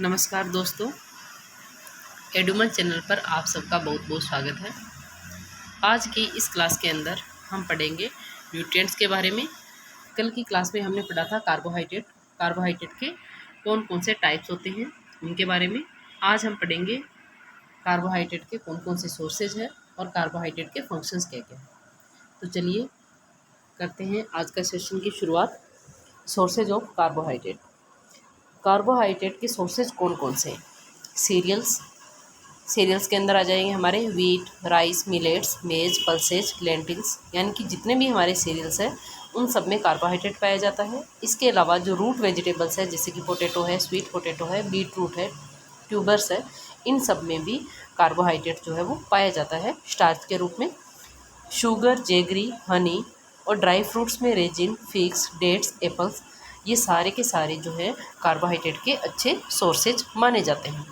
नमस्कार दोस्तों, एडुमन चैनल पर आप सबका बहुत बहुत स्वागत है। आज की इस क्लास के अंदर हम पढ़ेंगे न्यूट्रिएंट्स के बारे में। कल की क्लास में हमने पढ़ा था कार्बोहाइड्रेट के कौन कौन से टाइप्स होते हैं उनके बारे में। आज हम पढ़ेंगे कार्बोहाइड्रेट के कौन कौन से सोर्सेज हैं और कार्बोहाइड्रेट के फंक्शंस क्या क्या हैं। तो चलिए करते हैं आज का सेशन की शुरुआत। Sources of carbohydrate. कार्बोहाइड्रेट के सोर्सेज कौन कौन से हैं? सीरियल्स के अंदर आ जाएंगे हमारे वीट, राइस, मिलेट्स, मेज, पल्सेज, लेंटिल्स, यानी कि जितने भी हमारे सीरियल्स हैं उन सब में कार्बोहाइड्रेट पाया जाता है। इसके अलावा जो रूट वेजिटेबल्स है जैसे कि पोटैटो है, स्वीट पोटैटो है, बीट रूट है, ट्यूबर्स है, इन सब में भी कार्बोहाइड्रेट जो है वो पाया जाता है स्टार्च के रूप में। शुगर, जेगरी, हनी और ड्राई फ्रूट्स में रेजिन, फिग्स, डेट्स, एप्पल्स, ये सारे के सारे जो है कार्बोहाइड्रेट के अच्छे सोर्सेज माने जाते हैं।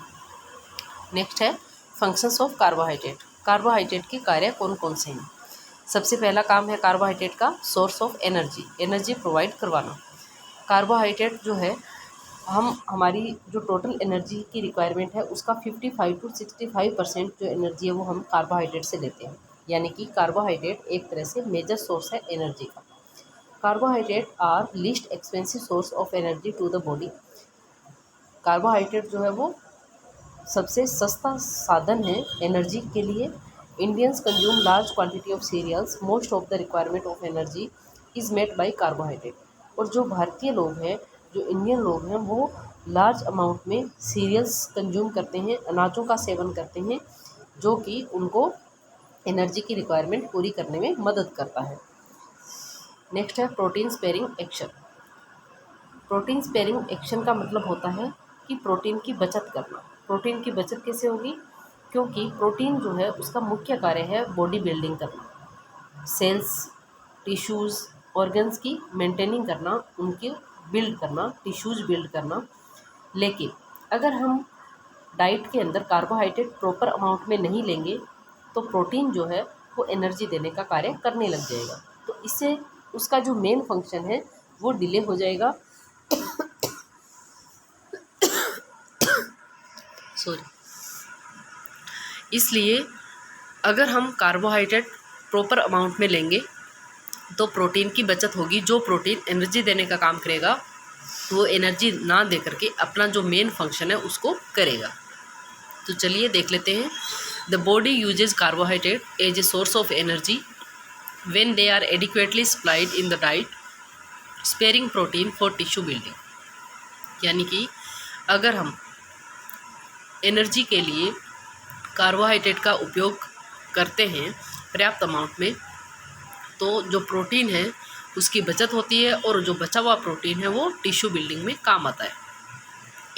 नेक्स्ट है फंक्शंस ऑफ कार्बोहाइड्रेट। कार्बोहाइड्रेट के कार्य कौन कौन से हैं? सबसे पहला काम है कार्बोहाइड्रेट का सोर्स ऑफ एनर्जी प्रोवाइड करवाना। कार्बोहाइड्रेट जो है हमारी जो टोटल एनर्जी की रिक्वायरमेंट है उसका 55 to 65% जो एनर्जी है वो हम कार्बोहाइड्रेट से लेते हैं, यानी कि कार्बोहाइड्रेट एक तरह से मेजर सोर्स है एनर्जी का। Carbohydrate are least expensive source of energy to the body. Carbohydrate जो है वो सबसे सस्ता साधन है एनर्जी के लिए। Indians consume large quantity of cereals, most of the requirement of energy is met by carbohydrate. और जो भारतीय लोग हैं, जो इंडियन लोग हैं, वो लार्ज अमाउंट में सीरियल्स कंज्यूम करते हैं, अनाजों का सेवन करते हैं, जो कि उनको एनर्जी की रिक्वायरमेंट पूरी करने में मदद करता है। नेक्स्ट है protein sparing action. Protein sparing action का मतलब होता है कि प्रोटीन की बचत करना। प्रोटीन की बचत कैसे होगी? क्योंकि प्रोटीन जो है उसका मुख्य कार्य है बॉडी बिल्डिंग करना, सेल्स, टिश्यूज़, ऑर्गन्स की मेंटेनिंग करना, उनके बिल्ड करना, टिश्यूज़ बिल्ड करना। लेकिन अगर हम डाइट के अंदर कार्बोहाइड्रेट प्रॉपर अमाउंट में नहीं लेंगे तो प्रोटीन जो है वो एनर्जी देने का कार्य करने लग जाएगा, तो इससे उसका जो मेन फंक्शन है वो डिले हो जाएगा। इसलिए अगर हम कार्बोहाइड्रेट प्रॉपर अमाउंट में लेंगे तो प्रोटीन की बचत होगी। जो प्रोटीन एनर्जी देने का काम करेगा वो एनर्जी ना दे करके अपना जो मेन फंक्शन है उसको करेगा। तो चलिए देख लेते हैं। The body uses carbohydrate as a source of energy when they are adequately supplied in the diet, sparing protein for tissue building. यानी कि अगर हम एनर्जी के लिए कार्बोहाइड्रेट का उपयोग करते हैं पर्याप्त अमाउंट में, तो जो प्रोटीन है उसकी बचत होती है और जो बचा हुआ प्रोटीन है वो टिश्यू बिल्डिंग में काम आता है।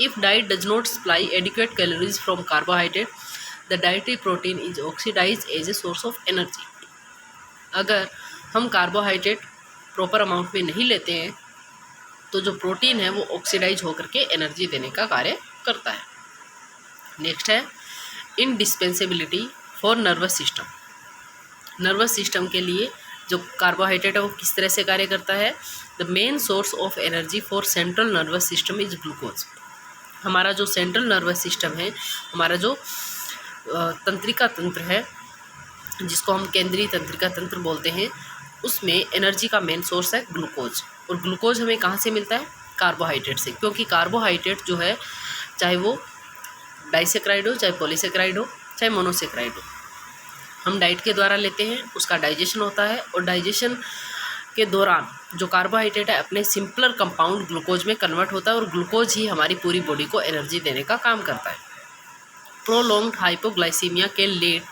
If diet does not supply adequate calories from carbohydrate, the dietary protein is oxidise as a source of energy. अगर हम कार्बोहाइड्रेट प्रॉपर अमाउंट में नहीं लेते हैं तो जो प्रोटीन है वो ऑक्सीडाइज होकर के एनर्जी देने का कार्य करता है। नेक्स्ट है indispensability for nervous system. Nervous system के लिए जो कार्बोहाइड्रेट है वो किस तरह से कार्य करता है? The main source of energy for central nervous system is glucose. हमारा जो सेंट्रल नर्वस सिस्टम है, हमारा जो तंत्रिका तंत्र है जिसको हम केंद्रीय तंत्रिका तंत्र बोलते हैं, उसमें एनर्जी का मेन सोर्स है ग्लूकोज। और ग्लूकोज हमें कहाँ से मिलता है? कार्बोहाइड्रेट से। क्योंकि कार्बोहाइड्रेट जो है चाहे वो डाइसेक्राइड हो, चाहे पॉलीसेक्राइड हो, चाहे मोनोसेक्राइड हो, हम डाइट के द्वारा लेते हैं, उसका डाइजेशन होता है और डाइजेशन के दौरान जो कार्बोहाइड्रेट है अपने सिंपलर कंपाउंड ग्लूकोज में कन्वर्ट होता है और ग्लूकोज ही हमारी पूरी बॉडी को एनर्जी देने का काम करता है। Prolonged hypoglycaemia can lead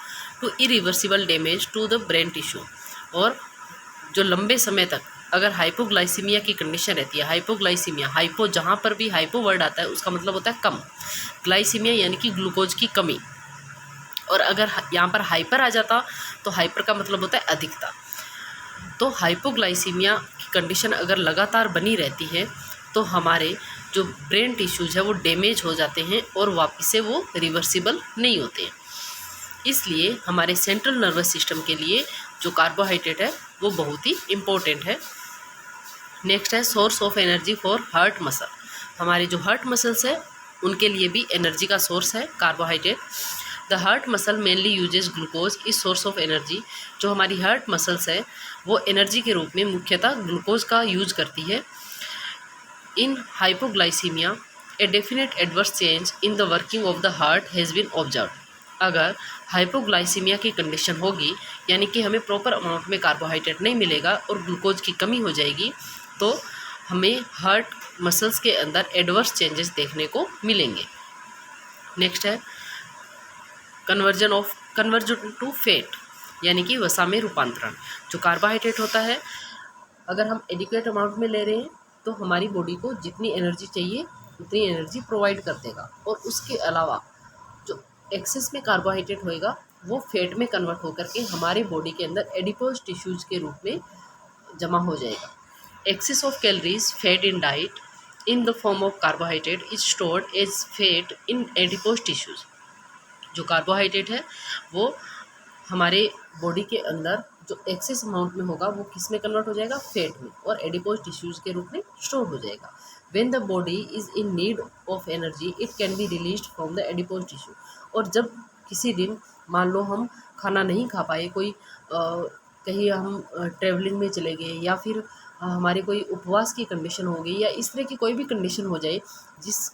to irreversible damage to the brain tissue. और जो लंबे समय तक अगर हाइपोग्लाइसीमिया की कंडीशन रहती है, हाइपोग्लाइसीमिया, हाइपो जहाँ पर भी हाइपो वर्ड आता है उसका मतलब होता है कम, ग्लाइसीमिया यानी कि ग्लूकोज की कमी, और अगर यहाँ पर हाइपर आ जाता तो हाइपर का मतलब होता है अधिकता। तो हाइपोग्लाइसीमिया की कंडीशन अगर लगातार बनी रहती है तो हमारे जो ब्रेन टिश्यूज़ है वो डैमेज हो जाते हैं और वापस से वो रिवर्सिबल नहीं होते हैं। इसलिए हमारे सेंट्रल नर्वस सिस्टम के लिए जो कार्बोहाइड्रेट है वो बहुत ही इम्पोर्टेंट है। नेक्स्ट है source of energy for heart muscle. हमारे जो हार्ट मसल्स है उनके लिए भी एनर्जी का सोर्स है carbohydrate. The heart muscle mainly uses glucose is source of energy. जो हमारी हार्ट मसल्स है वो एनर्जी के रूप में मुख्यतः ग्लूकोज का यूज करती है। In hypoglycemia a definite adverse change in the working of the heart has been observe. अगर हाइपोग्लाइसीमिया की कंडीशन होगी, यानी कि हमें प्रॉपर अमाउंट में कार्बोहाइड्रेट नहीं मिलेगा और ग्लूकोज की कमी हो जाएगी, तो हमें हार्ट मसल्स के अंदर एडवर्स चेंजेस देखने को मिलेंगे। नेक्स्ट है कन्वर्जन टू फैट, यानी कि वसा में रूपांतरण। जो कार्बोहाइड्रेट होता है, अगर हम एडिक्वेट अमाउंट में ले रहे हैं तो हमारी बॉडी को जितनी एनर्जी चाहिए उतनी एनर्जी प्रोवाइड कर देगा, और उसके अलावा जो एक्सेस में कार्बोहाइड्रेट होएगा वो फैट में कन्वर्ट होकर के हमारे बॉडी के अंदर एडिपोज टिश्यूज़ के रूप में जमा हो जाएगा। Excess of calories fat in diet in the form of carbohydrate is stored as fat in adipose tissues. जो कार्बोहाइड्रेट है वो हमारे बॉडी के अंदर जो एक्सेस अमाउंट में होगा वो किस में कन्वर्ट हो जाएगा, फैट में, और एडिपोज टिश्यूज़ के रूप में स्टोर हो जाएगा। When the body is in need of energy it can be released from the adipose tissue. और जब किसी दिन मान लो हम खाना नहीं खा पाए, कोई कहीं हम ट्रैवलिंग में चले गए, या फिर हमारे कोई उपवास की कंडीशन हो गई, या इस तरह की कोई भी कंडीशन हो जाए जिस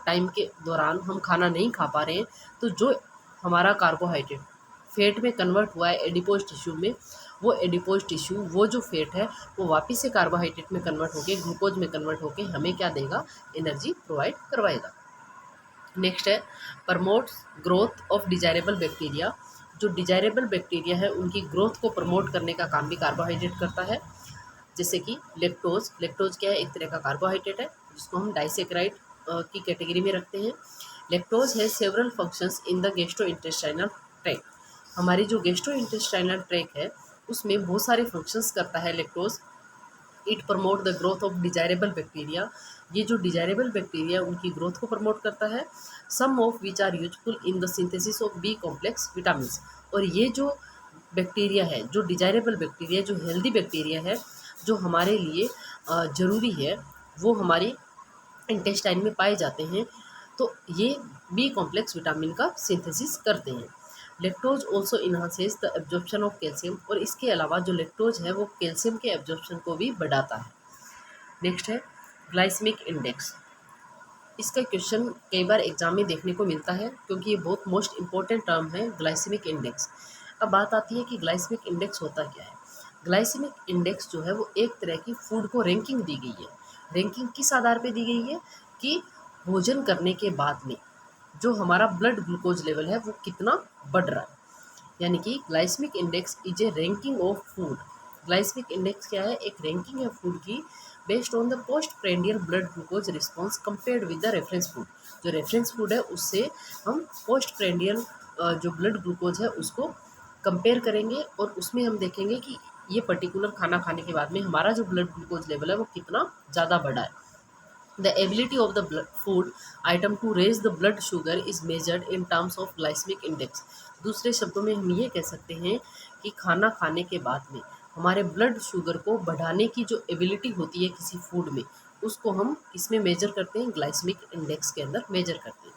टाइम के दौरान हम खाना नहीं खा पा रहे हैं, तो जो हमारा कार्बोहाइड्रेट फैट में कन्वर्ट हुआ है एडिपोज टिश्यू में, वो एडिपोज टिश्यू वो जो फैट है वो वापस से कार्बोहाइड्रेट में कन्वर्ट होके ग्लूकोज में कन्वर्ट होके हमें क्या देगा, एनर्जी प्रोवाइड करवाएगा। नेक्स्ट है promotes growth of desirable bacteria. जो डिजायरेबल बैक्टीरिया है उनकी ग्रोथ को प्रमोट करने का काम भी कार्बोहाइड्रेट करता है। जैसे कि लेक्टोज क्या है, एक तरह का कार्बोहाइड्रेट है जिसको हम डाइसेक्राइड की कैटेगरी में रखते हैं। लेक्टोज है several functions in the gastrointestinal tract. हमारी जो गैस्ट्रोइंटेस्टाइनल ट्रैक्ट है उसमें बहुत सारे फंक्शंस करता है lactose. It promote the growth of desirable bacteria. ये जो डिजायरेबल बैक्टीरिया उनकी ग्रोथ को प्रमोट करता है। Some of which are useful in the synthesis of B complex vitamin. और ये जो बैक्टीरिया है, जो डिजायरेबल बैक्टीरिया, जो हेल्दी बैक्टीरिया है, जो हमारे लिए ज़रूरी है, वो हमारी इंटेस्टाइन में पाए जाते हैं, तो ये बी कॉम्प्लेक्स विटामिन का सिंथेसिस करते हैं। Lactose also enhances the absorption of calcium. और इसके अलावा जो लेक्टोज है वो कैल्शियम के एब्जॉर्प्शन को भी बढ़ाता है। नेक्स्ट है ग्लाइसेमिक इंडेक्स। इसका क्वेश्चन कई बार एग्जाम में देखने को मिलता है क्योंकि ये बहुत मोस्ट इंपॉर्टेंट टर्म है, ग्लाइसेमिक इंडेक्स। अब बात आती है कि ग्लाइसेमिक इंडेक्स होता क्या है। ग्लाइसेमिक इंडेक्स जो है वो एक तरह की फूड को रैंकिंग दी गई है। रैंकिंग किस आधार पे दी गई है कि भोजन करने के बाद में जो हमारा ब्लड ग्लूकोज लेवल है वो कितना बढ़ रहा है, यानी कि glycemic index is a ranking of food. Glycemic index क्या है, एक रैंकिंग है फूड की based on the post prandial blood glucose response compared with the reference food. जो रेफरेंस फूड है उससे हम पोस्ट प्रेंडियल जो ब्लड ग्लूकोज है उसको कंपेयर करेंगे, और उसमें हम देखेंगे कि ये पर्टिकुलर खाना खाने के बाद में हमारा जो ब्लड ग्लूकोज लेवल है वो कितना ज़्यादा बढ़ा है। The ability of the food item to raise the blood sugar is measured in terms of glycemic index। दूसरे शब्दों में हम ये कह सकते हैं कि खाना खाने के बाद में हमारे ब्लड शुगर को बढ़ाने की जो एबिलिटी होती है किसी फूड में, उसको हम इसमें मेजर करते हैं, ग्लाइसेमिक इंडेक्स के अंदर मेजर करते हैं।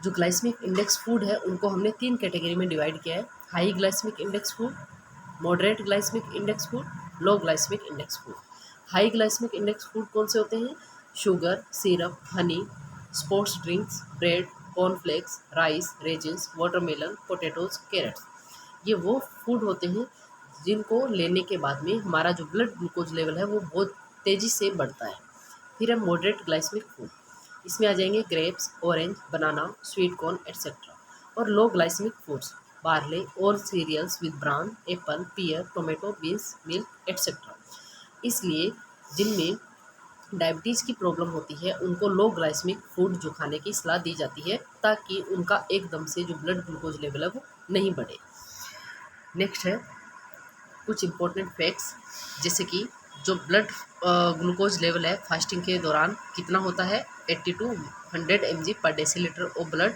जो ग्लाइसेमिक इंडेक्स फूड है उनको हमने 3 कैटेगरी में डिवाइड किया है। High glycemic index food, moderate glycemic index food, low glycemic index food. High glycemic index food कौन से होते हैं? Sugar, syrup, honey, sports drinks, bread, cornflakes, rice, raisins, watermelon, potatoes, carrots. ये वो फूड होते हैं जिनको लेने के बाद में हमारा जो ब्लड ग्लूकोज लेवल है वो बहुत तेज़ी से बढ़ता है। फिर है मॉडरेट ग्लाइसेमिक फूड, इसमें आ जाएंगे grapes, orange, banana, sweet corn etcetera. और लो ग्लाइसेमिक फूड्स, बार्ले और cereals with bran, apple, pear, tomato, beans, milk etcetera. इसलिए जिनमें डायबिटीज़ की प्रॉब्लम होती है उनको लो ग्लाइसेमिक फूड जो खाने की सलाह दी जाती है ताकि उनका एकदम से जो ब्लड ग्लूकोज लेवल है वो नहीं बढ़े। नेक्स्ट है कुछ इम्पोर्टेंट फैक्ट्स, जैसे कि जो ब्लड ग्लूकोज लेवल है फास्टिंग के दौरान कितना होता है, 80 to 100 mg पर डेसीलीटर ऑफ ब्लड।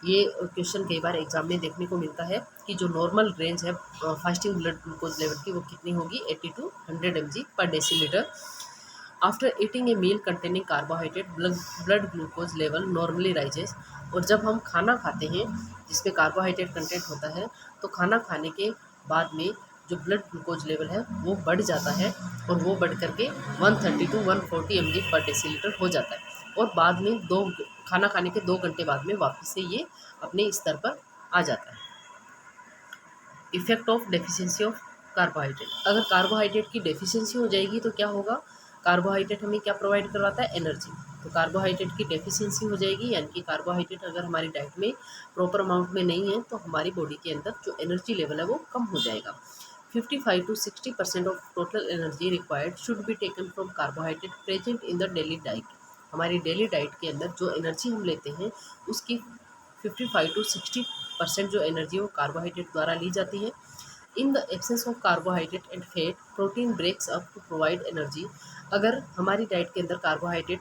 ये क्वेश्चन कई बार एग्जाम में देखने को मिलता है कि जो नॉर्मल रेंज है फास्टिंग ब्लड ग्लूकोज लेवल की वो कितनी होगी, 80 to 100 mg पर decilitre. After eating a meal containing carbohydrate blood glucose level normally rises. और जब हम खाना खाते हैं जिसमें कार्बोहाइड्रेट कंटेंट होता है तो खाना खाने के बाद में जो ब्लड ग्लूकोज लेवल है वो बढ़ जाता है और वो बढ़ करके 130 to 140 mg पर डेसीलीटर हो जाता है और बाद में खाना खाने के 2 घंटे बाद में वापस से ये अपने स्तर पर आ जाता है। Effect of deficiency of carbohydrate. अगर कार्बोहाइड्रेट की डेफिशिएंसी हो जाएगी तो क्या होगा, कार्बोहाइड्रेट हमें क्या प्रोवाइड करवाता है, एनर्जी। तो कार्बोहाइड्रेट की डेफिशिएंसी हो जाएगी, यानी कि कार्बोहाइड्रेट अगर हमारी डाइट में प्रॉपर अमाउंट में नहीं है तो हमारी बॉडी के अंदर जो एनर्जी लेवल है वो कम हो जाएगा। 55 to 60% of total energy required should be taken from carbohydrate present in the daily diet. हमारी डेली डाइट के अंदर जो एनर्जी हम लेते हैं उसकी 55 to 60% जो एनर्जी वो कार्बोहाइड्रेट द्वारा ली जाती है। In the absence of carbohydrate and fat protein breaks up to provide energy. अगर हमारी डाइट के अंदर कार्बोहाइड्रेट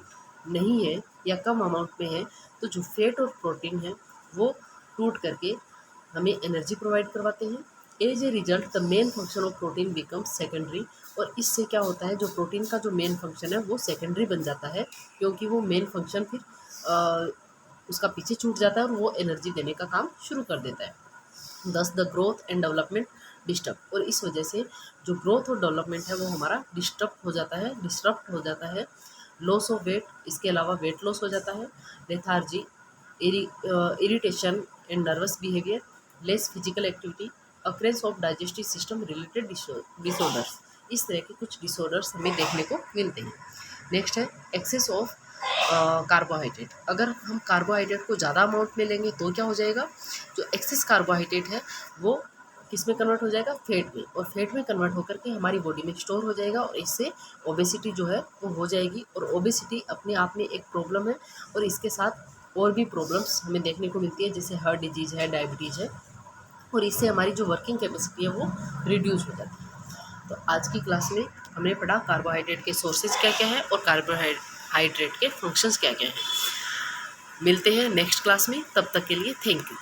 नहीं है या कम अमाउंट में है तो जो फैट और प्रोटीन है वो टूट करके हमें एनर्जी प्रोवाइड करवाते हैं। As a result the main function of protein becomes secondary. और इससे क्या होता है, जो प्रोटीन का जो मेन फंक्शन है वो सेकेंडरी बन जाता है, क्योंकि वो मेन फंक्शन फिर उसका पीछे छूट जाता है और वो एनर्जी देने का काम शुरू कर देता है। दस the growth and development disturb. और इस वजह से जो ग्रोथ और डेवलपमेंट है वो हमारा डिस्टर्ब हो जाता है। लॉस ऑफ वेट, इसके अलावा वेट लॉस हो जाता है। Lethargy, irritation and nervous behaviour, less physical activity, occurrence of digestive system related disorders. इस तरह के कुछ डिसऑर्डर्स हमें देखने को मिलते हैं। नेक्स्ट है एक्सेस ऑफ कार्बोहाइड्रेट। अगर हम कार्बोहाइड्रेट को ज़्यादा अमाउंट में लेंगे तो क्या हो जाएगा, जो एक्सेस कार्बोहाइड्रेट है वो किस में कन्वर्ट हो जाएगा, फैट में। और फैट में कन्वर्ट होकर के हमारी बॉडी में स्टोर हो जाएगा और इससे ओबेसिटी जो है वो हो जाएगी। और ओबेसिटी अपने आप में एक प्रॉब्लम है और इसके साथ और भी प्रॉब्लम्स हमें देखने को मिलती है, जैसे हार्ट डिजीज़ है, डायबिटीज़ है, और इससे हमारी जो वर्किंग कैपेसिटी है वो रिड्यूस हो जाती है। तो आज की क्लास में हमने पढ़ा कार्बोहाइड्रेट के सोर्सेज क्या क्या है और कार्बोहाइड्रेट के फंक्शंस क्या क्या हैं। मिलते हैं नेक्स्ट क्लास में, तब तक के लिए थैंक यू।